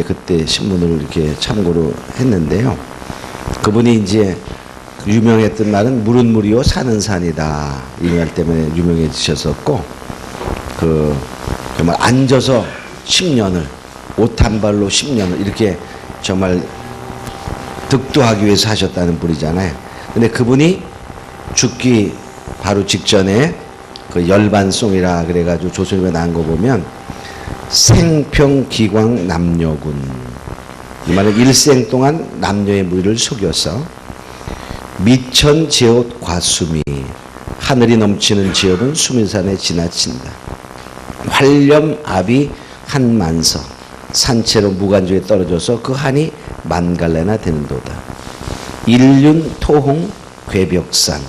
그때 신문을 이렇게 참고로 했는데요. 그분이 이제 유명했던 말은 물은 물이요 산은 산이다 이 말 때문에 유명해지셨었고, 그 정말 앉아서 10년을 옷 한 발로 10년을 이렇게 정말 득도하기 위해서 하셨다는 분이잖아요. 근데 그분이 죽기 바로 직전에 그 열반송이라 그래가지고 조선일보에 나온 거 보면 생평기광 남녀군, 이 말은 일생 동안 남녀의 무리를 속여서 미천 제옷 과수미, 하늘이 넘치는 지역은 수미산에 지나친다. 활렴 압이 한만서, 산채로 무간주에 떨어져서 그 한이 만갈래나 되는도다. 일륜 토홍 괴벽산,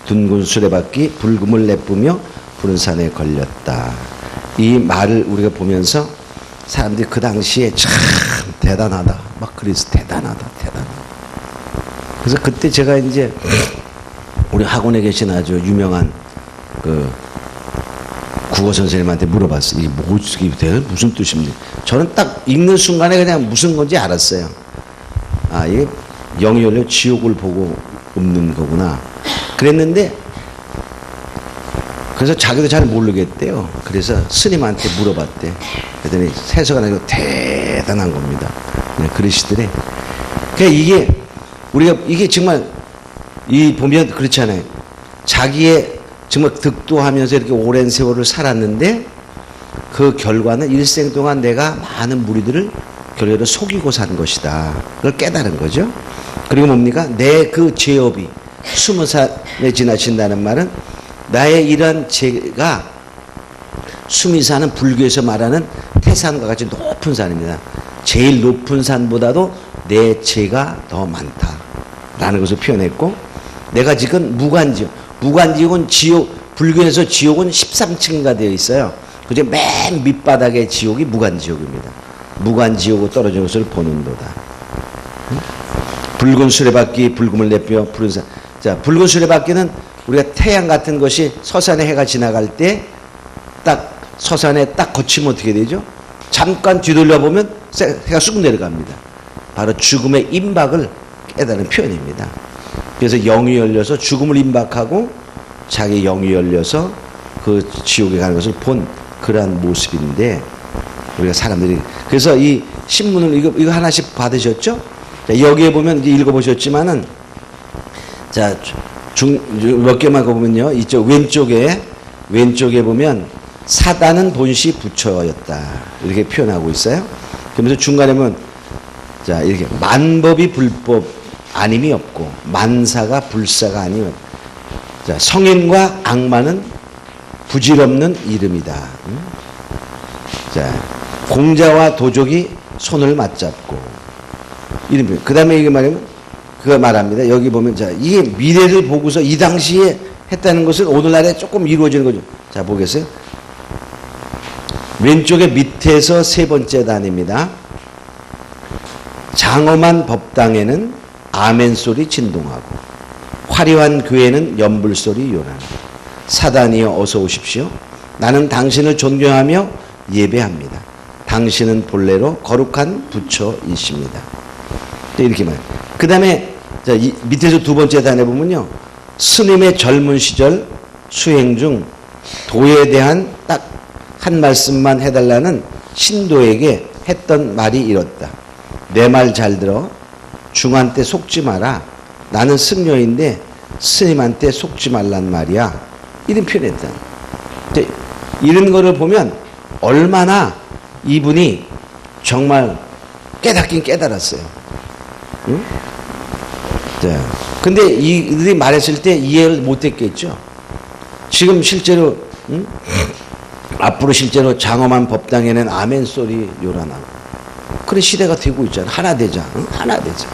둔군 수레바퀴 불금을 내뿜며 푸른 산에 걸렸다. 이 말을 우리가 보면서 사람들이 그 당시에 참 대단하다, 막 그래서 대단하다. 그래서 그때 제가 이제 우리 학원에 계신 아주 유명한 그 국어 선생님한테 물어봤어요. 이게 무슨 뜻입니까? 저는 딱 읽는 순간에 그냥 무슨 건지 알았어요. 아, 이게 영이 열려 지옥을 보고 없는 거구나. 그랬는데, 그래서 자기도 잘 모르겠대요. 그래서 스님한테 물어봤대. 그랬더니 해석은 아니고 대단한 겁니다. 그러시더래. 그러니까 이게 정말 이 보면 그렇잖아요. 자기의 정말 득도하면서 이렇게 오랜 세월을 살았는데 그 결과는 일생 동안 내가 많은 무리들을 결국은 속이고 산 것이다. 그걸 깨달은 거죠. 그리고 뭡니까? 내 그 죄업이 20살에 지나친다는 말은 나의 이러한 죄가 수미산은 불교에서 말하는 태산과 같이 높은 산입니다. 제일 높은 산보다도 내 죄가 더 많다라는 것을 표현했고, 내가 지금 무간지옥은 지옥, 불교에서 지옥은 13층인가 되어 있어요. 그중에 맨 밑바닥의 지옥이 무간지옥입니다. 무간지옥으로 떨어진 것을 보는도다. 붉은 수레바퀴 불금을 내뿜어 푸른 산. 자, 붉은 수레바퀴는 우리가 태양 같은 것이 서산에 해가 지나갈 때 딱 서산에 딱 거치면 어떻게 되죠? 잠깐 뒤돌려 보면 해가 쑥 내려갑니다. 바로 죽음의 임박을 깨달은 표현입니다. 그래서 영이 열려서 죽음을 임박하고 자기 영이 열려서 그 지옥에 가는 것을 본 그러한 모습인데, 우리가 사람들이 그래서 이 신문을 이거 하나씩 받으셨죠? 자, 여기에 보면 이제 읽어보셨지만은, 자, 몇 개만 보면요. 이쪽 왼쪽에 보면 사단은 본시 부처였다. 이렇게 표현하고 있어요. 그러면서 중간에 보면, 자, 이렇게 만법이 불법 아님이 없고 만사가 불사가 아니면, 자, 성인과 악마는 부질없는 이름이다. 자, 공자와 도적이 손을 맞잡고 이름. 그 다음에 이게 말하면 그거 말합니다. 여기 보면, 자, 이게 미래를 보고서 이 당시에 했다는 것은 오늘날에 조금 이루어지는 거죠. 자, 보겠어요? 왼쪽에 밑에서 세 번째 단입니다. 장엄한 법당에는 아멘 소리 진동하고 화려한 교회는 연불 소리 요란하고 사단이여 어서 오십시오. 나는 당신을 존경하며 예배합니다. 당신은 본래로 거룩한 부처이십니다. 이렇게 말해요. 그 다음에 밑에서 두 번째 단에 보면요. 스님의 젊은 시절 수행 중 도에 대한 딱 한 말씀만 해달라는 신도에게 했던 말이 이렇다. 내 말 잘 들어. 중한테 속지 마라. 나는 승려인데 스님한테 속지 말란 말이야. 이런 표현했다. 이런 거를 보면 얼마나 이분이 정말 깨닫긴 깨달았어요. 응? 자, 근데 이들이 말했을 때 이해를 못했겠죠. 지금 실제로, 응? 앞으로 실제로 장엄한 법당에는 아멘 소리 요란하고 그런 시대가 되고 있잖아. 하나 되자. 응? 하나 되자.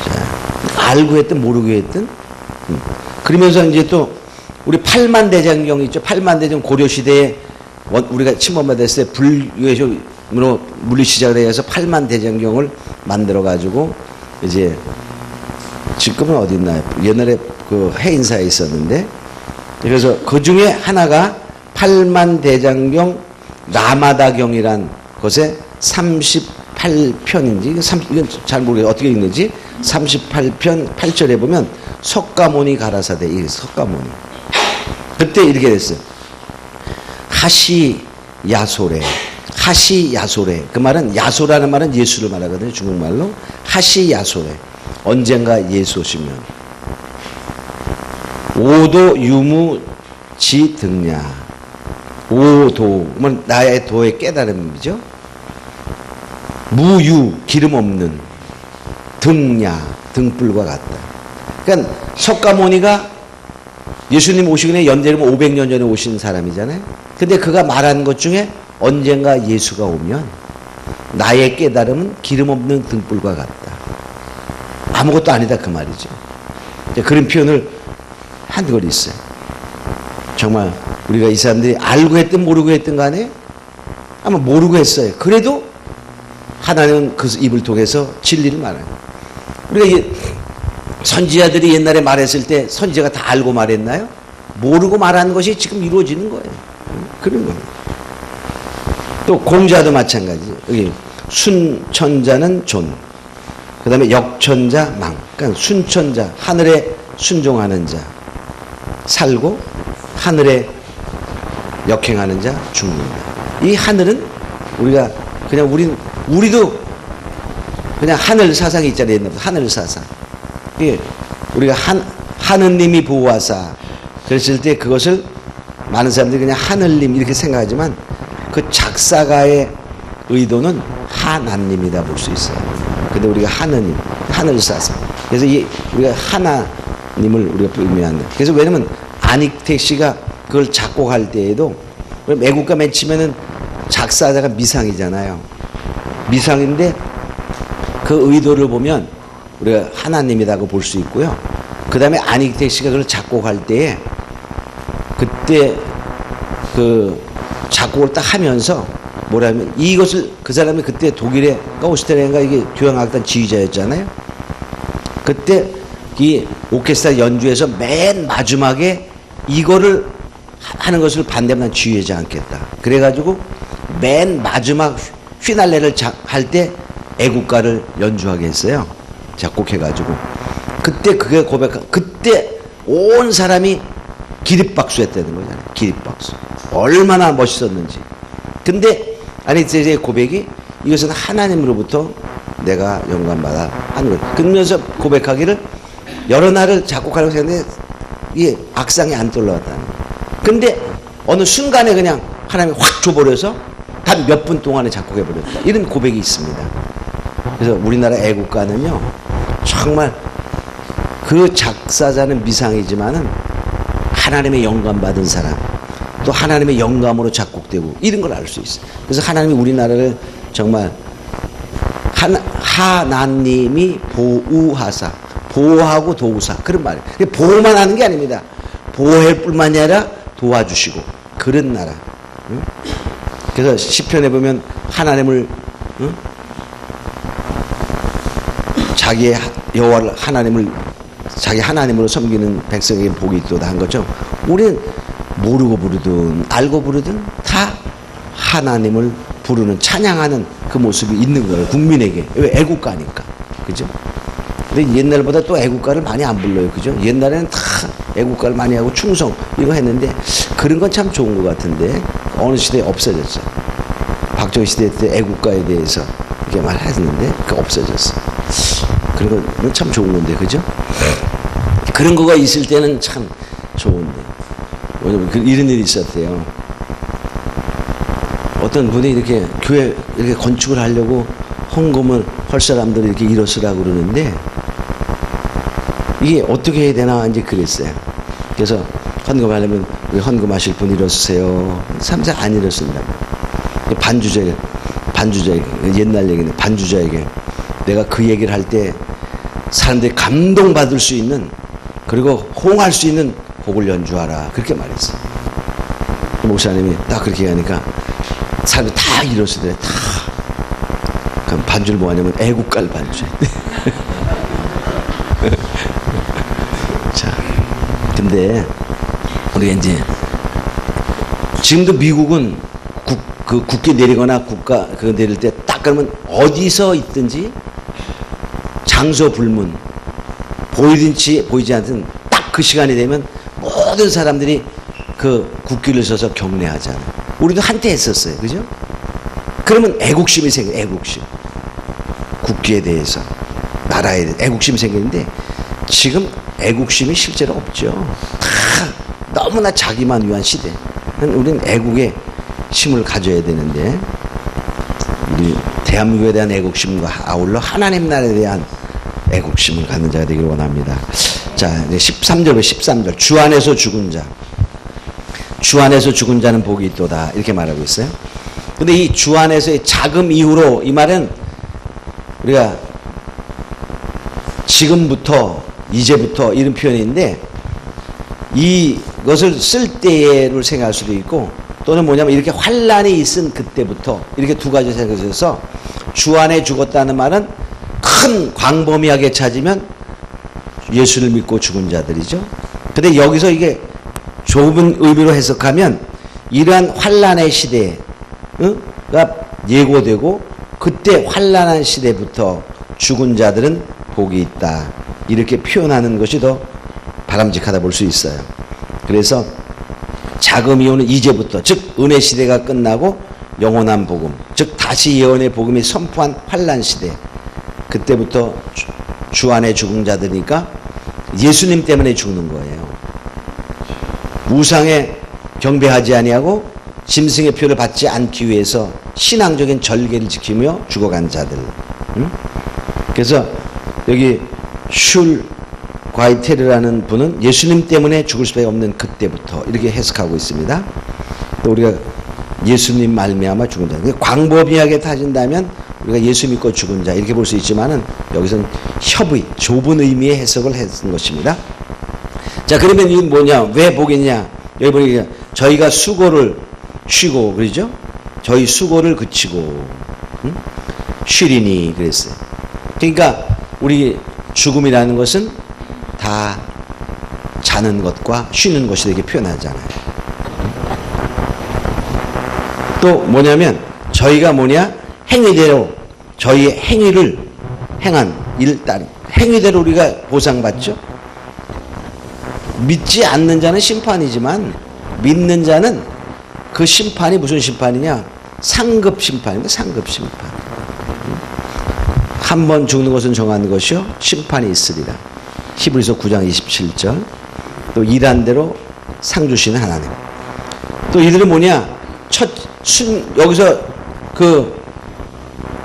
자, 알고 했든 모르고 했든. 응. 그러면서 이제 또 우리 팔만대장경 있죠. 팔만대장 고려시대에 우리가 침범받았을 때 불교에서 물리 시작을 해서 팔만대장경을 만들어가지고 이제 지금은 어디 있나요? 옛날에 그 해인사에 있었는데, 그래서 그 중에 하나가 팔만대장경 라마다경이란 것에 38편인지 이건 잘 모르겠어요. 어떻게 읽는지 38편 8절에 보면 석가모니 가라사대 이 석가모니 그때 이렇게 됐어요. 하시 야소래 하시 야소래 그 말은 야소라는 말은 예수를 말하거든요. 중국말로 하시 야소래 언젠가 예수 오시면 오도 유무 지 등냐 오도 나의 도의 깨달음이죠. 무유 기름 없는 등야 등불과 같다. 그러니까 석가모니가 예수님 오시기 전에 연대면 500년 전에 오신 사람이잖아요. 근데 그가 말한 것 중에 언젠가 예수가 오면 나의 깨달음은 기름 없는 등불과 같다. 아무것도 아니다 그 말이죠. 그런 표현을 한두 걸 있어요. 정말 우리가 이 사람들이 알고 했든 모르고 했든 간에 아마 모르고 했어요. 그래도 하나님은 그 입을 통해서 진리를 말해요. 우리가 선지자들이 옛날에 말했을 때 선지자가 다 알고 말했나요? 모르고 말하는 것이 지금 이루어지는 거예요. 그런 거예요. 또 공자도 마찬가지. 여기 순천자는 존. 그 다음에 역천자 망. 그러니까 순천자 하늘에 순종하는 자 살고 하늘에 역행하는 자 죽는다. 이 하늘은 우리가 그냥 우리도 그냥 하늘 사상이 있잖아요. 옛날부터 하늘 사상. 우리가 하느님이 보호하사 그랬을 때 그것을 많은 사람들이 그냥 하늘님 이렇게 생각하지만 그 작사가의 의도는 하나님이다 볼 수 있어요. 근데 우리가 하느님, 하늘 사상. 그래서 우리가 하나님을 우리가 의미한다. 그래서 왜냐면 안익택 씨가 그걸 작곡할 때에도 애국가 맨 치면은 작사자가 미상이잖아요. 미상인데 그 의도를 보면 우리가 하나님이라고 볼 수 있고요. 그 다음에 안익택 씨가 그걸 작곡할 때에 그때 그 작곡을 딱 하면서 뭐라면 이것을 그 사람이 그때 독일의 오스트리아인가 이게 교향악단 지휘자였잖아요. 그때 이 오케스트라 연주에서 맨 마지막에 이거를 하는 것을 반대만 지휘하지 않겠다. 그래가지고 맨 마지막 휘날레를 할 때 애국가를 연주하게 했어요. 작곡해가지고 그때 그게 그때 온 사람이 기립박수 했다는 거잖아요. 기립박수. 얼마나 멋있었는지. 근데 아니제의 고백이 이것은 하나님으로부터 내가 영감받아 하는 거예요. 그러면서 고백하기를 여러 날을 작곡하려고 했는데 이게 악상이 안 떠올라왔다는 거예요. 근데 어느 순간에 그냥 하나님이 확 줘버려서 단 몇 분 동안에 작곡해버렸다. 이런 고백이 있습니다. 그래서 우리나라 애국가는요 정말 그 작사자는 미상이지만은 하나님의 영감받은 사람 또 하나님의 영감으로 작곡되고 이런 걸 알 수 있어요. 그래서 하나님이 우리나라를 정말 하나님이 보호하사 보호하고 도우사 그런 말이에요. 보호만 하는 게 아닙니다. 보호할 뿐만이 아니라 도와주시고 그런 나라. 응? 그래서 시편에 보면 하나님을 응? 자기의 여호와를 하나님을 자기 하나님으로 섬기는 백성에게 복이 있도다 한 것처럼 우리는 모르고 부르든 알고 부르든 다 하나님을 부르는 찬양하는 그 모습이 있는 거예요. 국민에게. 왜? 애국가니까. 그죠? 근데 옛날보다 또 애국가를 많이 안 불러요. 그죠? 옛날에는 다 애국가를 많이 하고 충성 이거 했는데 그런 건 참 좋은 것 같은데 어느 시대에 없어졌어요. 박정희 시대 때 애국가에 대해서 이렇게 말했는데 그게 없어졌어. 그런 건 참 좋은 건데 그죠? 그런 거가 있을 때는 참 좋은데 왜냐면 이런 일이 있었대요. 어떤 분이 이렇게 교회 이렇게 건축을 하려고 헌금을 할 사람들이 이렇게 일어서라고 그러는데 이게 어떻게 해야 되나 이제 그랬어요. 그래서 헌금하려면 헌금하실 분 일어서세요. 사람들 안 일어선다고. 반주자에게 옛날 얘기네. 반주자에게 내가 그 얘기를 할 때 사람들이 감동받을 수 있는 그리고 호응할 수 있는 곡을 연주하라 그렇게 말했어. 목사님이 딱 그렇게 하니까 사람들이 다 일어서더래. 다. 그럼 반주를 뭐 하냐면 애국가를 반주해. 자, 근데 우리가 이제 지금도 미국은 그 국기 내리거나 국가 그 내릴 때 딱 그러면 어디서 있든지 장소 불문 보이든지 보이지 않든 딱 그 시간이 되면 모든 사람들이 그 국기를 서서 경례하잖아요. 우리도 한때 했었어요. 그죠? 그러면 애국심이 생겨요. 애국심. 국기에 대해서 나라에 대해서 애국심이 생기는데 지금 애국심이 실제로 없죠. 다 너무나 자기만 위한 시대. 우리는 애국의 심을 가져야 되는데 우리 대한민국에 대한 애국심과 아울러 하나님 나라에 대한 애국심을 갖는 자가 되기를 원합니다. 자, 13절, 13절. 주 안에서 죽은 자. 주 안에서 죽은 자는 복이 있도다. 이렇게 말하고 있어요. 근데 이 주 안에서의 자금 이후로 이 말은 우리가 지금부터, 이제부터 이런 표현인데 이것을 쓸 때를 생각할 수도 있고 또는 뭐냐면 이렇게 환란이 있은 그때부터 이렇게 두 가지 생각해서 주 안에 죽었다는 말은 큰 광범위하게 찾으면 예수를 믿고 죽은 자들이죠. 근데 여기서 이게 좁은 의미로 해석하면 이러한 환란의 시대가 예고되고 그때 환란한 시대부터 죽은 자들은 복이 있다. 이렇게 표현하는 것이 더 바람직하다 볼 수 있어요. 그래서 자금 이후는 이제부터 즉 은혜 시대가 끝나고 영원한 복음 즉 다시 예언의 복음이 선포한 환란 시대 그때부터 주 안에 죽은 자들이니까 예수님 때문에 죽는 거예요. 우상에 경배하지 아니하고 짐승의 표를 받지 않기 위해서 신앙적인 절개를 지키며 죽어간 자들. 그래서 여기 슐 과이테르라는 분은 예수님 때문에 죽을 수밖에 없는 그때부터 이렇게 해석하고 있습니다. 또 우리가 예수님 말미암아 죽은 자. 광범위하게 따진다면 우리가 예수 믿고 죽은 자 이렇게 볼 수 있지만은 여기서는 협의, 좁은 의미의 해석을 했던 것입니다. 자, 그러면 이게 뭐냐? 왜 복이냐? 여기 보니까 저희가 수고를 쉬고 그러죠? 저희 수고를 그치고 쉬리니 그랬어요. 그러니까 우리 죽음이라는 것은 다 자는 것과 쉬는 것이 되게 표현하잖아요. 또 뭐냐면 저희가 뭐냐? 행위대로 저희의 행위를 행한 일 따른 행위대로 우리가 보상받죠. 믿지 않는 자는 심판이지만 믿는 자는 그 심판이 무슨 심판이냐? 상급 심판입니다. 상급 심판. 한 번 죽는 것은 정한 것이요 심판이 있으리라. 히브리서 9장 27절. 또 일한 대로 상 주시는 하나님. 또 이들은 뭐냐? 여기서 그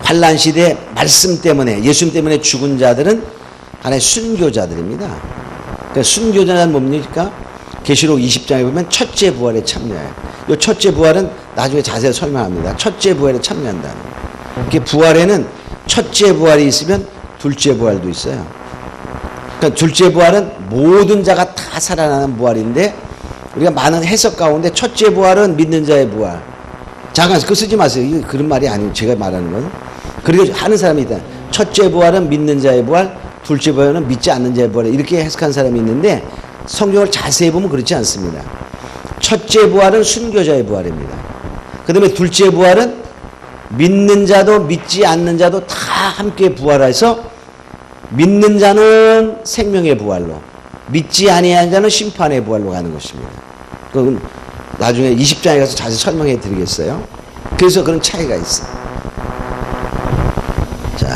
환란 시대 말씀 때문에 예수님 때문에 죽은 자들은 하나의 순교자들입니다. 그러니까 순교자는 뭡니까? 계시록 20장에 보면 첫째 부활에 참여해요. 이 첫째 부활은 나중에 자세히 설명합니다. 첫째 부활에 참여한다는 거예요. 부활에는 첫째 부활이 있으면 둘째 부활도 있어요. 그러니까 둘째 부활은 모든 자가 다 살아나는 부활인데 우리가 많은 해석 가운데 첫째 부활은 믿는 자의 부활. 잠깐 그거 쓰지 마세요. 이거 그런 말이 아니고 제가 말하는 건. 그리고 하는 사람이 있다. 첫째 부활은 믿는 자의 부활, 둘째 부활은 믿지 않는 자의 부활. 이렇게 해석한 사람이 있는데 성경을 자세히 보면 그렇지 않습니다. 첫째 부활은 순교자의 부활입니다. 그 다음에 둘째 부활은 믿는 자도 믿지 않는 자도 다 함께 부활해서 믿는 자는 생명의 부활로 믿지 아니한 자는 심판의 부활로 가는 것입니다. 그건 나중에 20장에 가서 자세히 설명해 드리겠어요. 그래서 그런 차이가 있어요. 자,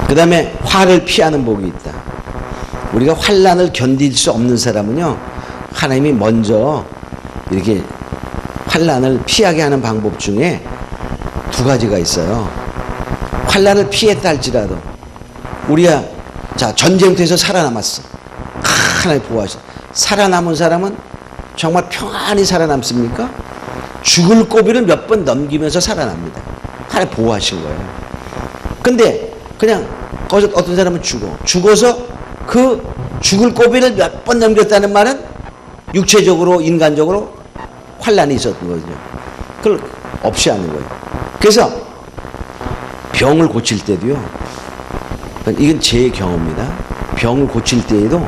그 다음에 화를 피하는 복이 있다. 우리가 환난을 견딜 수 없는 사람은요, 하나님이 먼저 이렇게 환난을 피하게 하는 방법 중에 두 가지가 있어요. 환난을 피했다 할지라도 우리가 자 전쟁터에서 살아남았어. 하나님 보호하셔. 살아남은 사람은 정말 평안히 살아남습니까? 죽을 고비를 몇 번 넘기면서 살아납니다. 하나님 보호하신 거예요. 근데 그냥 거기서 어떤 사람은 죽어서 그 죽을 고비를 몇 번 넘겼다는 말은 육체적으로 인간적으로 환난이 있었던 거죠. 그걸 없이 하는 거예요. 그래서 병을 고칠 때도요. 이건 제 경험입니다. 병을 고칠 때에도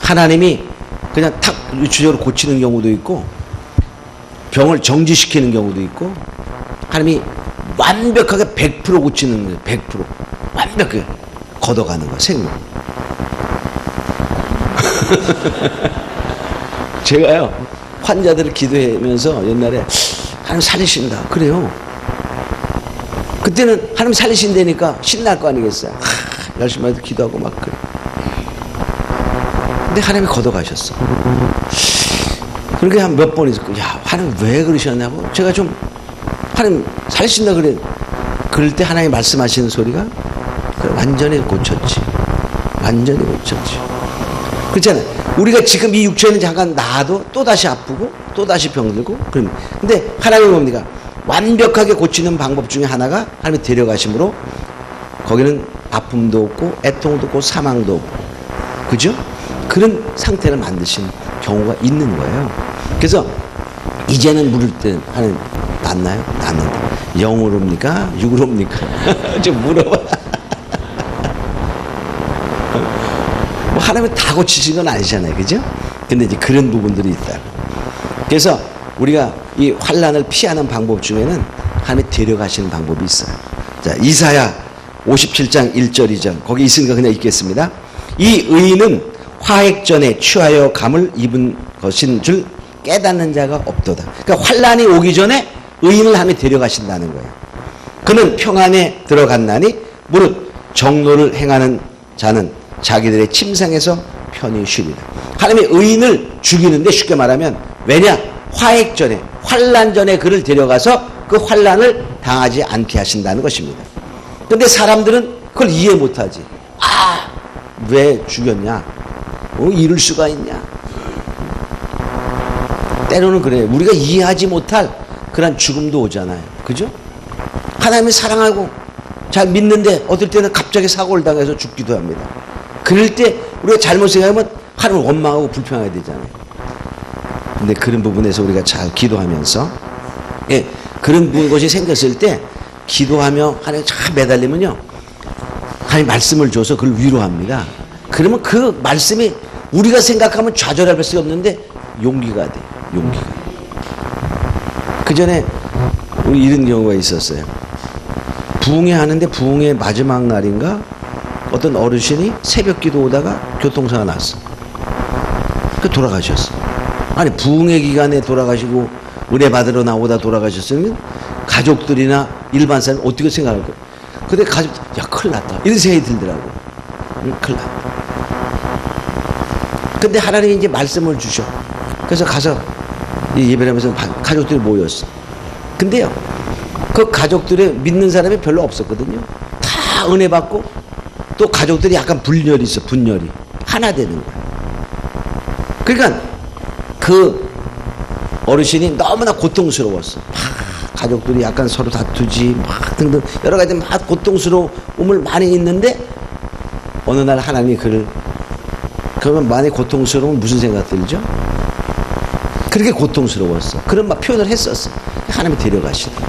하나님이 그냥 탁 유추적으로 고치는 경우도 있고 병을 정지시키는 경우도 있고 하나님이 완벽하게 100% 고치는 거예요. 100% 완벽하게 걷어가는 거예요. 생명. 제가요 환자들을 기도하면서 옛날에 하나님 살리신다 그래요. 그때는 하나님 살리신다니까 신날 거 아니겠어요. 열심히 기도하고 막 그래. 근데 하나님이 걷어가셨어. 그렇게 한 몇 번 있었고, 야 하나님 왜 그러셨냐고 제가 좀 하나님 살리신다 그래. 그럴 때 하나님 말씀하시는 소리가 완전히 고쳤지. 완전히 고쳤지. 그렇잖아요. 우리가 지금 이 육체는 잠깐 나아도 또다시 아프고 또다시 병들고 그럼 근데 하나님은 뭡니까? 완벽하게 고치는 방법 중에 하나가 하나님이 데려가심으로 거기는 아픔도 없고 애통도 없고 사망도 없고 그죠? 그런 상태를 만드신 경우가 있는 거예요. 그래서 이제는 물을 때 하나님 낫나요? 낫는다. 영으로 옵니까? 육으로 옵니까? 좀 물어봐. 뭐 하나님은 다 고치신 건 아니잖아요. 그죠? 근데 이제 그런 부분들이 있다. 그래서 우리가 이 환난을 피하는 방법 중에는 하나님이 데려가시는 방법이 있어요. 자, 이사야 57장 1절 2절 거기 있으니까 그냥 읽겠습니다. 이 의인은 화액전에 취하여 감을 입은 것인 줄 깨닫는 자가 없도다. 그러니까 환난이 오기 전에 의인을 하나님이 데려가신다는 거예요. 그는 평안에 들어갔나니 무릇 정로를 행하는 자는 자기들의 침상에서 편히 쉬리라. 하나님이 의인을 죽이는데 쉽게 말하면 왜냐? 화액전에 환난전에 그를 데려가서 그 환난을 당하지 않게 하신다는 것입니다. 근데 사람들은 그걸 이해 못하지. 아, 왜 죽였냐? 이럴 수가 있냐? 때로는 그래. 우리가 이해하지 못할 그런 죽음도 오잖아요. 그죠? 하나님을 사랑하고 잘 믿는데 어떨 때는 갑자기 사고를 당해서 죽기도 합니다. 그럴 때 우리가 잘못 생각하면 하나님을 원망하고 불평하게 되잖아요. 근데 그런 부분에서 우리가 잘 기도하면서 예, 그런 것이 생겼을 때 기도하며 하나님 잘 매달리면요 하나님 말씀을 줘서 그걸 위로합니다. 그러면 그 말씀이 우리가 생각하면 좌절할 수가 없는데 용기가 돼. 용기가. 그 전에 우리 이런 경우가 있었어요. 부흥회 하는데 부흥회 마지막 날인가 어떤 어르신이 새벽 기도 오다가 교통사가 났어. 그 돌아가셨어. 아니 부흥회 기간에 돌아가시고 은혜 받으러 나오다 돌아가셨으면 가족들이나 일반 사람 어떻게 생각할 거야? 근데 가족 야 큰일 났다 이런 생각이 들더라고. 큰일 났다. 근데 하나님이 이제 말씀을 주셔. 그래서 가서 예배를 하면서 가족들이 모였어. 근데요 그 가족들의 믿는 사람이 별로 없었거든요. 다 은혜 받고 또 가족들이 약간 분열이 있어. 분열이 하나 되는 거야. 그러니까 그 어르신이 너무나 고통스러웠어. 막 가족들이 약간 서로 다투지 막 등등 여러 가지 막 고통스러움을 많이 있는데 어느 날 하나님이 그를 그러면 많이 고통스러우면 무슨 생각 들죠? 그렇게 고통스러웠어. 그런 막 표현을 했었어. 하나님이 데려가시더라.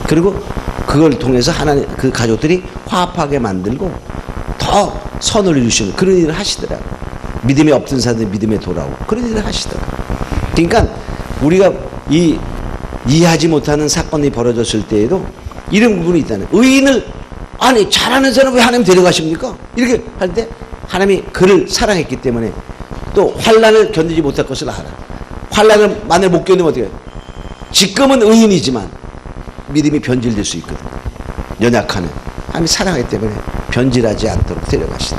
그리고 그걸 통해서 하나님 그 가족들이 화합하게 만들고 더 선을 이루시는 그런 일을 하시더라고. 믿음이 없던 사람들이 믿음에 돌아오고 그런 일을 하시더라고. 그러니까 우리가 이해하지 못하는 사건이 벌어졌을 때에도 이런 부분이 있다는 의인을 아니 잘하는 사람 왜 하나님 데려가십니까? 이렇게 할 때 하나님이 그를 사랑했기 때문에 또 환난을 견디지 못할 것을 알아. 환난을 만약 못 견디면 어떻게 해? 지금은 의인이지만 믿음이 변질될 수 있거든. 연약하는 하나님이 사랑하기 때문에 변질하지 않도록 데려가시다.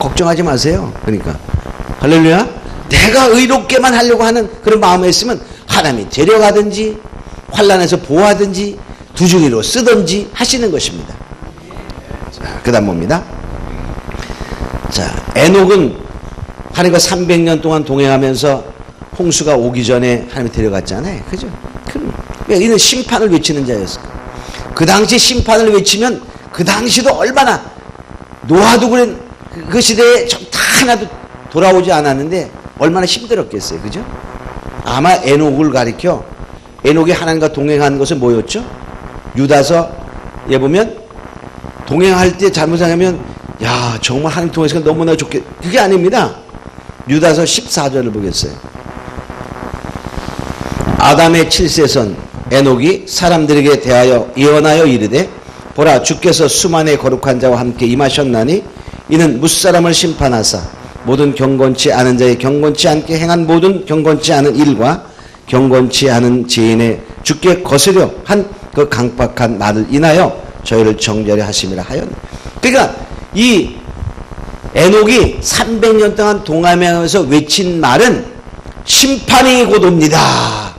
걱정하지 마세요. 그러니까 할렐루야. 내가 의롭게만 하려고 하는 그런 마음에 있으면 하나님이 데려가든지 환난에서 보호하든지 두중이로 쓰든지 하시는 것입니다. 자, 그 다음 봅니다. 자, 에녹은 하나님과 300년 동안 동행하면서 홍수가 오기 전에 하나님이 데려갔잖아요. 그죠? 왜 이는 심판을 외치는 자였을까? 그 당시 심판을 외치면 그 당시도 얼마나 노아도 그런 그 시대에 다 하나도 돌아오지 않았는데 얼마나 힘들었겠어요. 그죠? 아마 에녹을 가리켜 에녹이 하나님과 동행한 것은 뭐였죠? 유다서에 보면 동행할 때 잘못하면 야 정말 하나님 통해서 너무나 좋게 그게 아닙니다. 유다서 14절을 보겠어요. 아담의 7세선 에녹이 사람들에게 대하여 예언하여 이르되 보라 주께서 수만의 거룩한 자와 함께 임하셨나니 이는 무사람을 심판하사 모든 경건치 않은 자의 경건치 않게 행한 모든 경건치 않은 일과 경건치 않은 죄인의 주께 거스려 한 그 강박한 말을 인하여 저희를 정죄하려 하심이라 하였네. 그러니까 이 에녹이 300년 동안 동화명에서 외친 말은 심판이 곧 옵니다.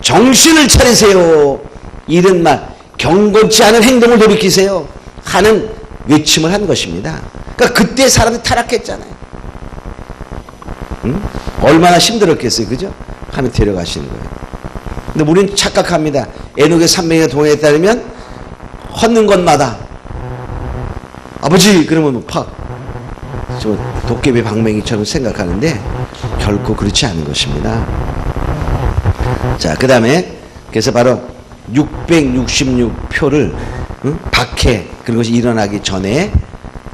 정신을 차리세요. 이런 말, 경건치 않은 행동을 돌이키세요. 하는 외침을 한 것입니다. 그러니까 그때 사람들이 타락했잖아요. 응? 얼마나 힘들었겠어요. 그죠? 하면 데려가시는 거예요. 근데 우리는 착각합니다. 에녹의 300년 동화에 따르면 헛는 것마다 아버지 그러면 팍 도깨비 방맹이처럼 생각하는데 결코 그렇지 않은 것입니다. 자, 그 다음에 그래서 바로 666표를 박해 그런 것이 일어나기 전에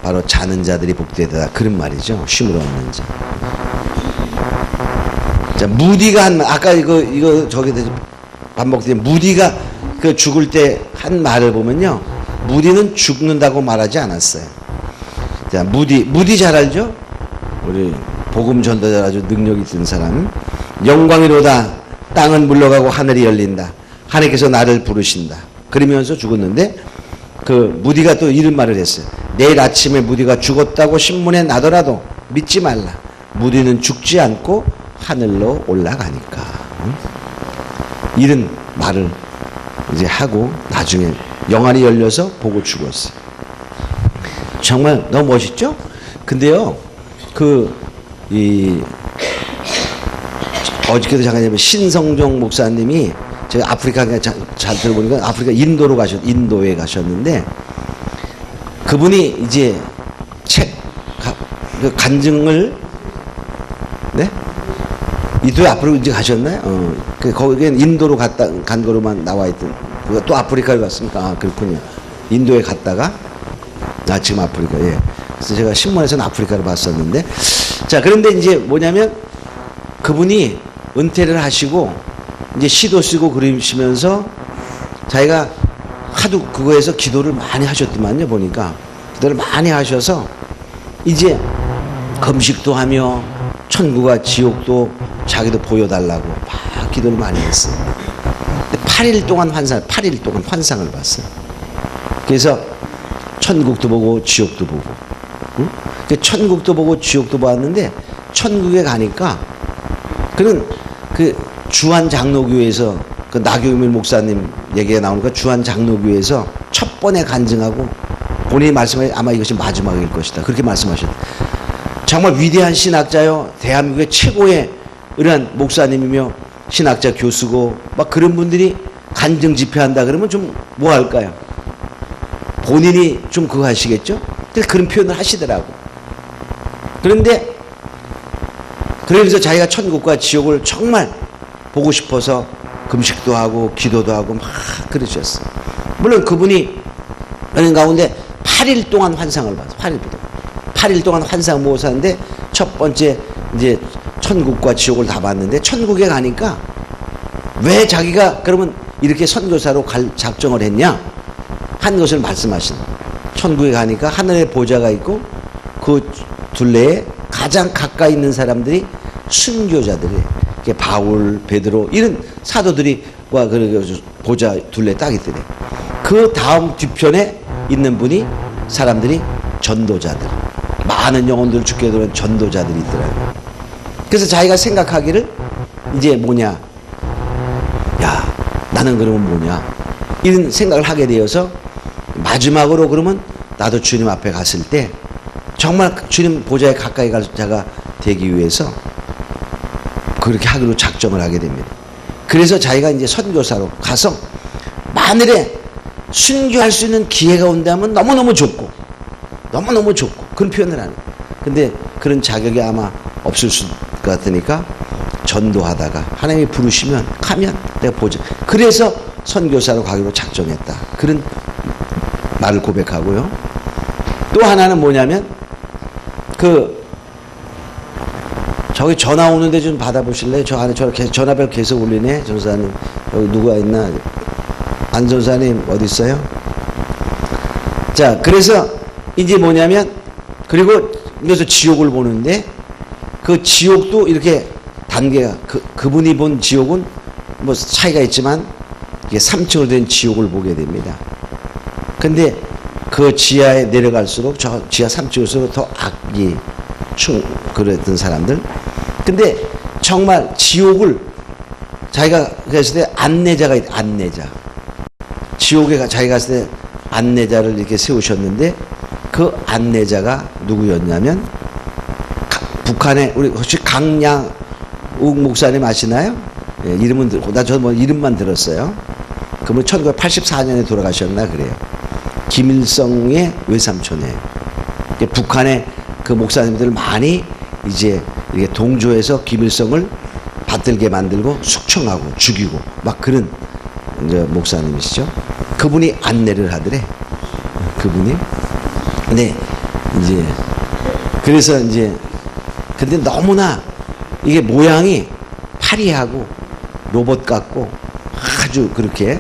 바로 자는 자들이 복되다 그런 말이죠. 쉼을 얻는 자. 자, 무디가 한 말, 아까 이거 저기 반복되는 무디가 그 죽을 때 한 말을 보면요. 무디는 죽는다고 말하지 않았어요. 자, 무디 잘 알죠? 우리 복음 전도자 아주 능력 있는 사람. 영광이로다. 땅은 물러가고 하늘이 열린다. 하나님께서 나를 부르신다. 그러면서 죽었는데 그 무디가 또 이런 말을 했어요. 내일 아침에 무디가 죽었다고 신문에 나더라도 믿지 말라. 무디는 죽지 않고 하늘로 올라가니까. 이런 말을 이제 하고 나중에 영안이 열려서 보고 죽었어요. 정말 너무 멋있죠? 근데요, 어저께도 잠깐 얘기했지만 신성종 목사님이 제가 아프리카 잘 들어보니까 아프리카 인도에 가셨는데 그분이 이제 그 간증을 네? 이도에 앞으로 이제 가셨나요? 거기엔 인도로 간 거로만 나와 있던, 그가 또 아프리카를 갔습니까? 아, 그렇군요. 인도에 갔다가, 지금 아프리카, 예. 그래서 제가 신문에서는 아프리카를 봤었는데, 자, 그런데 이제 뭐냐면, 그분이 은퇴를 하시고, 이제 시도 쓰고 그러시면서, 자기가 하도 그거에서 기도를 많이 하셨더만요, 보니까. 기도를 많이 하셔서, 이제 금식도 하며, 천국과 지옥도 자기도 보여달라고 막 기도를 많이 했어요. 8일 동안 환상을 봤어요. 그래서 천국도 보고 지옥도 보고, 응? 천국도 보고 지옥도 봤는데 천국에 가니까 그는 그 주한 장로교회에서 그 나경밀 목사님 얘기가 나오니까 주한 장로교회에서 첫 번에 간증하고 본인이 말씀하신 아마 이것이 마지막일 것이다. 그렇게 말씀하셨다. 정말 위대한 신학자요. 대한민국의 최고의 이러한 목사님이며 신학자 교수고 막 그런 분들이 간증 집회한다 그러면 좀 뭐 할까요? 본인이 좀 그거 하시겠죠? 그런 표현을 하시더라고. 그런데 그래서 자기가 천국과 지옥을 정말 보고 싶어서 금식도 하고 기도도 하고 막 그러셨어요. 물론 그분이 그런 가운데 8일 동안 환상을 봤어요. 8일 동안 환상 모사인데 첫 번째 이제 천국과 지옥을 다 봤는데 천국에 가니까 왜 자기가 그러면 이렇게 선교사로 갈 작정을 했냐 한 것을 말씀하신. 천국에 가니까 하늘에 보좌가 있고 그 둘레에 가장 가까이 있는 사람들이 순교자들이 바울, 베드로 이런 사도들이 와 그 보좌 둘레 딱 있더래. 그 다음 뒤편에 있는 분이 사람들이 전도자들, 많은 영혼들을 죽게 되는 전도자들이 있더라고요. 그래서 자기가 생각하기를 이제 뭐냐, 야 나는 그러면 뭐냐 이런 생각을 하게 되어서 마지막으로 그러면 나도 주님 앞에 갔을 때 정말 주님 보좌에 가까이 갈 자가 되기 위해서 그렇게 하기로 작정을 하게 됩니다. 그래서 자기가 이제 선교사로 가서 만일에 순교할 수 있는 기회가 온다면 너무너무 좋고 그런 표현을 하는 거예요. 근데 그런 자격이 아마 없을 것 같으니까 전도하다가 하나님이 부르시면 가면 내가 보자. 그래서 선교사로 가기로 작정했다. 그런 말을 고백하고요. 또 하나는 뭐냐면 저기 전화 오는데 좀 받아보실래요? 저 안에 전화벨 계속 울리네. 전사님 여기 누가 있나 안 전사님 어디 있어요? 자, 그래서 이제 뭐냐면, 그리고 그래서 지옥을 보는데 그 지옥도 이렇게 단계가, 그분이 본 지옥은 뭐 차이가 있지만 이게 3층으로 된 지옥을 보게 됩니다. 근데 그 지하에 내려갈수록 저 지하 3층에서 더 악이 그랬던 사람들. 근데 정말 지옥을 자기가 갔을 때 안내자가 안내자. 지옥에 자기가 갔을 때 안내자를 이렇게 세우셨는데 그 안내자가 누구였냐면 북한의 우리 혹시 강양욱 목사님 아시나요? 예, 이름은 저 뭐 이름만 들었어요. 그분 1984년에 돌아가셨나 그래요. 김일성의 외삼촌이에요. 북한의 그 목사님들을 많이 이제 이렇게 동조해서 김일성을 받들게 만들고 숙청하고 죽이고 막 그런 이제 목사님이시죠. 그분이 안내를 하더래. 그분이. 근데 이제 그래서 이제 근데 너무나 이게 모양이 파리하고 로봇 같고 아주 그렇게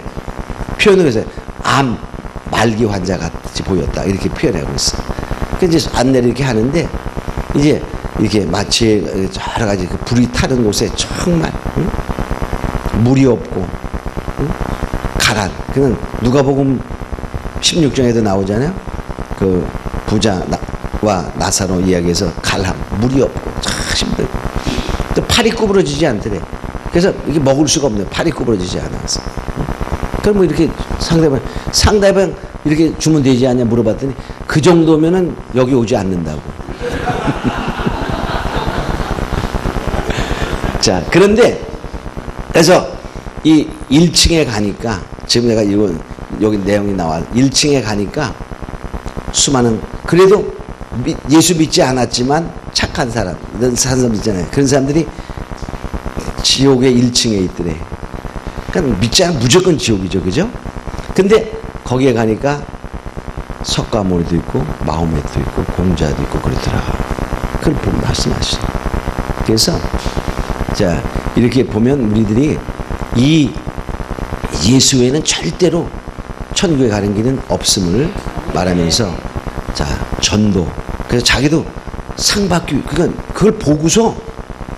표현을 해서 암 말기 환자 같이 보였다 이렇게 표현하고 있어. 그래서 이제 안내를 이렇게 하는데 이제 이렇게 마치 여러 가지 그 불이 타는 곳에 정말 응? 물이 없고 응? 가란. 그는 누가복음 16장에도 나오잖아요. 그 부자와 나사로 이야기에서 갈함 물이 없고 참 힘들고 또 팔이 구부러지지 않더래. 그래서 이게 먹을 수가 없네요. 팔이 구부러지지 않아서. 그럼 뭐 이렇게 상대방 이렇게 주면 되지 않냐 물어봤더니 그 정도면은 여기 오지 않는다고. 자, 그런데 그래서 이 1층에 가니까 지금 내가 이거 여기 내용이 나와 1층에 가니까 수많은 그래도 예수 믿지 않았지만 착한 사람, 이런 사람 있잖아요. 그런 사람들이 지옥의 1층에 있더래. 그러니까 믿지 않으면 무조건 지옥이죠, 그죠? 근데 거기에 가니까 석가모니도 있고 마호메도 있고 공자도 있고 그렇더라. 그걸 보면 말씀하시죠. 그래서 자 이렇게 보면 우리들이 이 예수 외에는 절대로 천국에 가는 길은 없음을 말하면서 자 전도 그래서 자기도 상 받기 그걸 보고서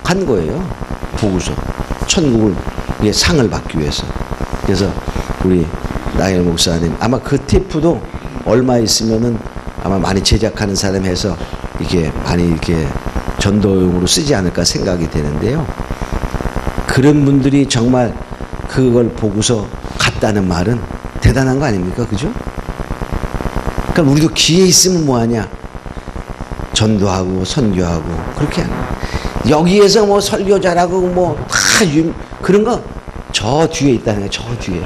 간 거예요. 보고서 천국을 상을 받기 위해서. 그래서 우리 나일 목사님 아마 그 테이프도 얼마 있으면은 아마 많이 제작하는 사람 해서 이게 많이 이렇게 전도용으로 쓰지 않을까 생각이 되는데요. 그런 분들이 정말 그걸 보고서 갔다는 말은 대단한 거 아닙니까? 그죠? 그러니까 우리도 기회 있으면 뭐하냐? 전도하고 선교하고 그렇게 하는 거예요. 여기에서 뭐 설교 잘하고 뭐 다 그런 거 저 뒤에 있다는 거예요. 저 뒤에.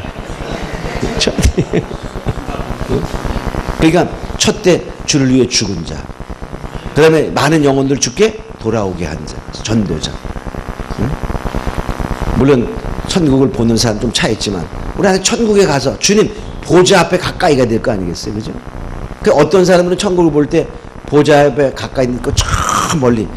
저 뒤에. 그러니까 첫째 주를 위해 죽은 자. 그 다음에 많은 영혼들 죽게 돌아오게 한 자. 전도자. 응? 물론 천국을 보는 사람 좀 차있지만 우리한테 천국에 가서 주님 보좌 앞에 가까이가 될 거 아니겠어요? 그죠? 그 어떤 사람들은 천국을 볼 때 보좌 앞에 가까이 있는 거 저 멀리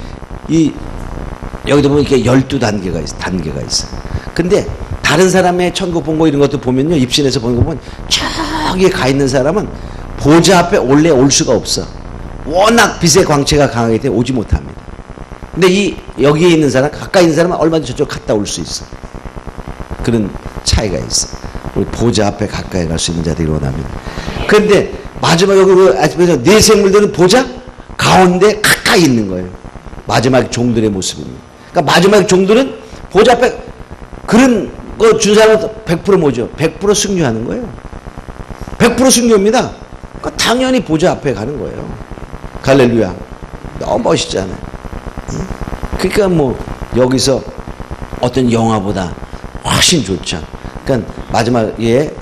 여기도 보면 이렇게 12단계가 있어. 단계가 있어. 근데 다른 사람의 천국 본 거 이런 것도 보면요. 입신에서 보는 거 보면 저기에 가 있는 사람은 보좌 앞에 원래 올 수가 없어. 워낙 빛의 광채가 강하기 때문에 오지 못합니다. 근데 여기에 있는 사람, 가까이 있는 사람은 얼마든지 저쪽 갔다 올 수 있어. 그런 차이가 있어. 우리 보좌 앞에 가까이 갈 수 있는 자들이 원합니다. 그런데 마지막 여기 아시면서 네 생물들은 보좌 가운데 가까이 있는 거예요. 마지막 종들의 모습입니다. 그러니까 마지막 종들은 보좌 앞에 그런 거 준 사람은 100% 뭐죠? 100% 승리하는 거예요. 100% 승리입니다. 그러니까 당연히 보좌 앞에 가는 거예요. 할렐루야. 너무 멋있잖아요. 그러니까 뭐 여기서 어떤 영화보다 훨씬 좋죠. 그러니까 마지막에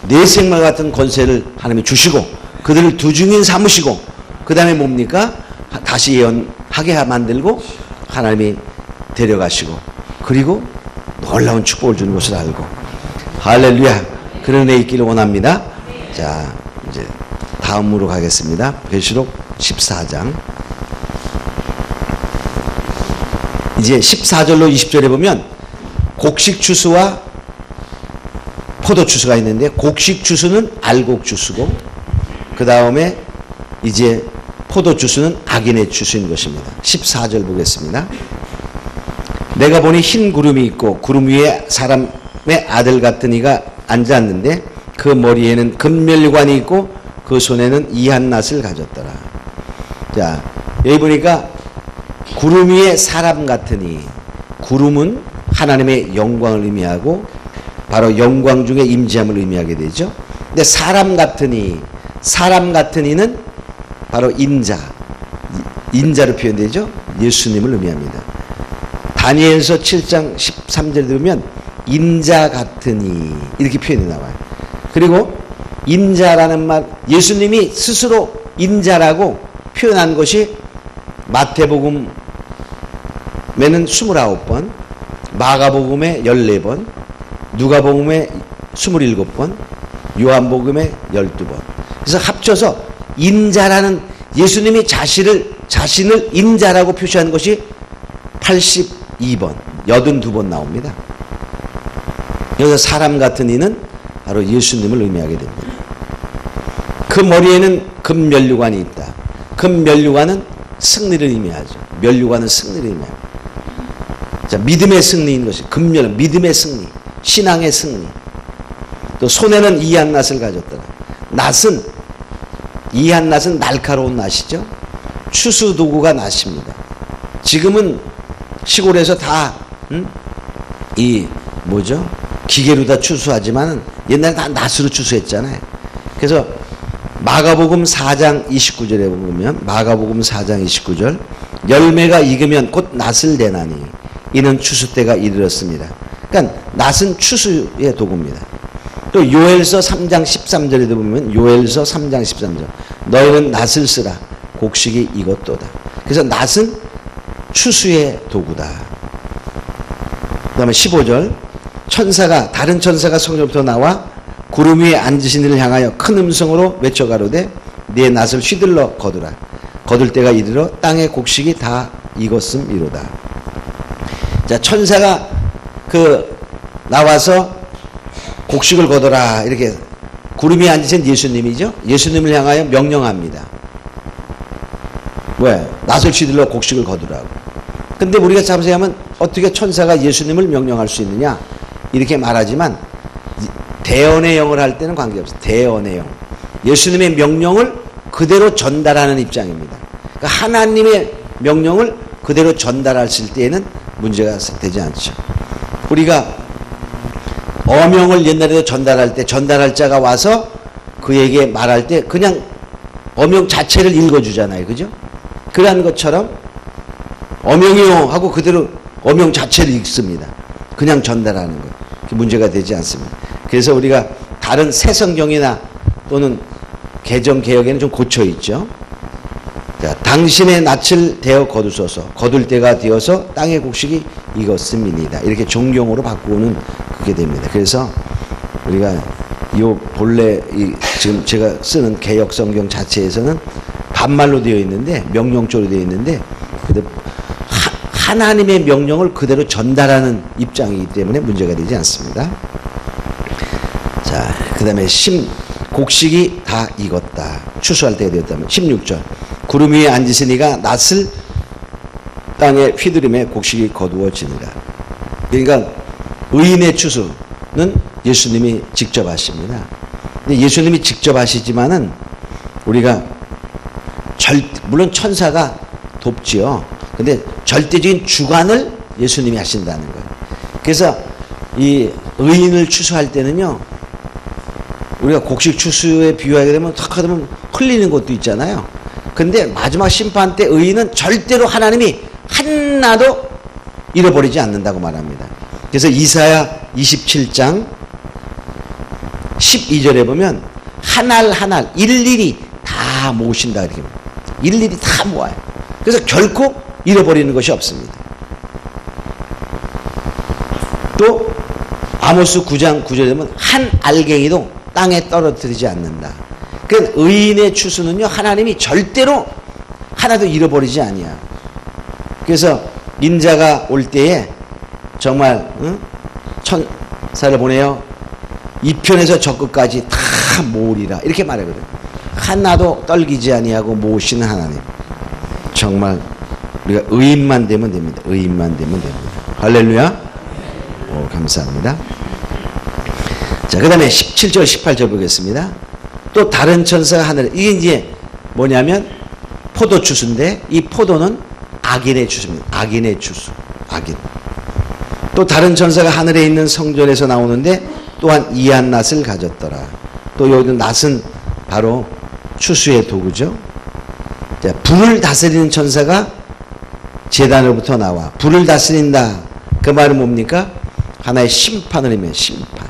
내 생물 같은 권세를 하나님이 주시고 그들을 두 증인 삼으시고 그 다음에 뭡니까? 다시 예언하게 만들고 하나님이 데려가시고 그리고 놀라운 축복을 주는 것을 알고 할렐루야. 그런 애 있기를 원합니다. 자 이제 다음으로 가겠습니다. 계시록 14장 이제 14절로 20절에 보면 곡식 추수와 포도 추수가 있는데 곡식 추수는 알곡 추수고 그 다음에 이제 포도 추수는 악인의 추수인 것입니다. 14절 보겠습니다. 내가 보니 흰 구름이 있고 구름 위에 사람의 아들 같은 이가 앉았는데 그 머리에는 금멸관이 있고 그 손에는 이한낫을 가졌더라. 자, 여기 보니까 구름 위에 사람 같으니, 구름은 하나님의 영광을 의미하고 바로 영광 중에 임재함을 의미하게 되죠. 근데 사람 같으니, 사람 같으니는 바로 인자로 표현되죠. 예수님을 의미합니다. 다니엘서 7장 13절에 보면 인자 같으니 이렇게 표현이 나와요. 그리고 인자라는 말, 예수님이 스스로 인자라고 표현한 것이 마태복음에는 29번, 마가복음에 14번, 누가복음에 27번, 요한복음에 12번. 그래서 합쳐서 인자라는, 예수님이 자신을 인자라고 표시한 것이 82번, 82번 나옵니다. 여기서 사람 같은 이는 바로 예수님을 의미하게 됩니다. 그 머리에는 금면류관이 있다. 금면류관은 승리를 의미하죠. 면류관은 승리를 의미합니다. 자, 믿음의 승리인 것이 금면, 믿음의 승리, 신앙의 승리. 또 손에는 이한낫을 가졌더라. 낫은, 이한낫은 날카로운 낫이죠. 추수 도구가 낫입니다. 지금은 시골에서 다 기계로 다 추수하지만 옛날에 다 낫으로 추수했잖아요. 그래서 마가복음 4장 29절에 보면, 마가복음 4장 29절, 열매가 익으면 곧 낫을 대나니 이는 추수 때가 이르렀습니다. 그러니까 낫은 추수의 도구입니다. 또 요엘서 3장 13절에도 보면, 요엘서 3장 13절, 너희는 낫을 쓰라 곡식이 익었도다. 그래서 낫은 추수의 도구다. 그 다음에 15절, 다른 천사가 성전부터 나와 구름 위에 앉으신 이를 향하여 큰 음성으로 외쳐가로되 네 낫을 휘둘러 거두라. 거둘 때가 이르러 땅의 곡식이 다 익었음이로다. 자, 천사가 나와서 곡식을 거둬라, 이렇게 구름 위에 앉으신 예수님이죠. 예수님을 향하여 명령합니다. 왜? 낫을 휘둘러 곡식을 거두라고. 근데 우리가 잠시하면 어떻게 천사가 예수님을 명령할 수 있느냐? 이렇게 말하지만 대언의 영을 할 때는 관계없어요. 대언의 영. 예수님의 명령을 그대로 전달하는 입장입니다. 그러니까 하나님의 명령을 그대로 전달하실 때에는 문제가 되지 않죠. 우리가 어명을 옛날에도 전달할 때 전달할 자가 와서 그에게 말할 때 그냥 어명 자체를 읽어주잖아요. 그죠? 그러한 것처럼 어명이요 하고 그대로 어명 자체를 읽습니다. 그냥 전달하는 것. 문제가 되지 않습니다. 그래서 우리가 다른 새 성경이나 또는 개정 개혁에는 좀 고쳐 있죠. 자, 당신의 낯을 대어 거두소서, 거둘 때가 되어서 땅의 곡식이 익었음이니이다. 이렇게 종경으로 바꾸는 그게 됩니다. 그래서 우리가 본래 지금 제가 쓰는 개혁 성경 자체에서는 반말로 되어 있는데, 명령조로 되어 있는데, 하나님의 명령을 그대로 전달하는 입장이기 때문에 문제가 되지 않습니다. 자, 그 다음에 곡식이 다 익었다. 추수할 때가 되었다면 16절, 구름 위에 앉으시니가 낫을 땅에 휘두름에 곡식이 거두어지니라. 그러니까 의인의 추수는 예수님이 직접 하십니다. 근데 예수님이 직접 하시지만은 우리가 물론 천사가 돕지요. 근데 절대적인 주관을 예수님이 하신다는 거예요. 그래서 이 의인을 추수할 때는요, 우리가 곡식 추수에 비유하게 되면 탁 하면 흘리는 것도 있잖아요. 근데 마지막 심판 때 의인은 절대로 하나님이 하나도 잃어버리지 않는다고 말합니다. 그래서 이사야 27장 12절에 보면 한 알 한 알 일일이 다 모으신다 이렇게 일일이 다 모아요. 그래서 결코 잃어버리는 것이 없습니다. 또 아모스 9장 9절에 보면 한 알갱이도 땅에 떨어뜨리지 않는다. 그 의인의 추수는요, 하나님이 절대로 하나도 잃어버리지 아니야. 그래서 인자가 올 때에 정말 천사를 보내요. 이 편에서 저 끝까지 다 모으리라 이렇게 말하거든. 하나도 떨기지 아니하고 모으시는 하나님. 정말 우리가 의인만 되면 됩니다. 의인만 되면 됩니다. 할렐루야. 오, 감사합니다. 자, 그 다음에 17절 18절 보겠습니다. 또 다른 천사가 하늘에, 이게 이제 뭐냐면 포도 추수인데 이 포도는 악인의 추수입니다. 악인의 추수. 악인. 또 다른 천사가 하늘에 있는 성전에서 나오는데 또한 이한 낫을 가졌더라. 또 여기 낫은 바로 추수의 도구죠. 자, 불을 다스리는 천사가 제단으로부터 나와. 불을 다스린다. 그 말은 뭡니까? 하나의 심판을 의미해요. 심판.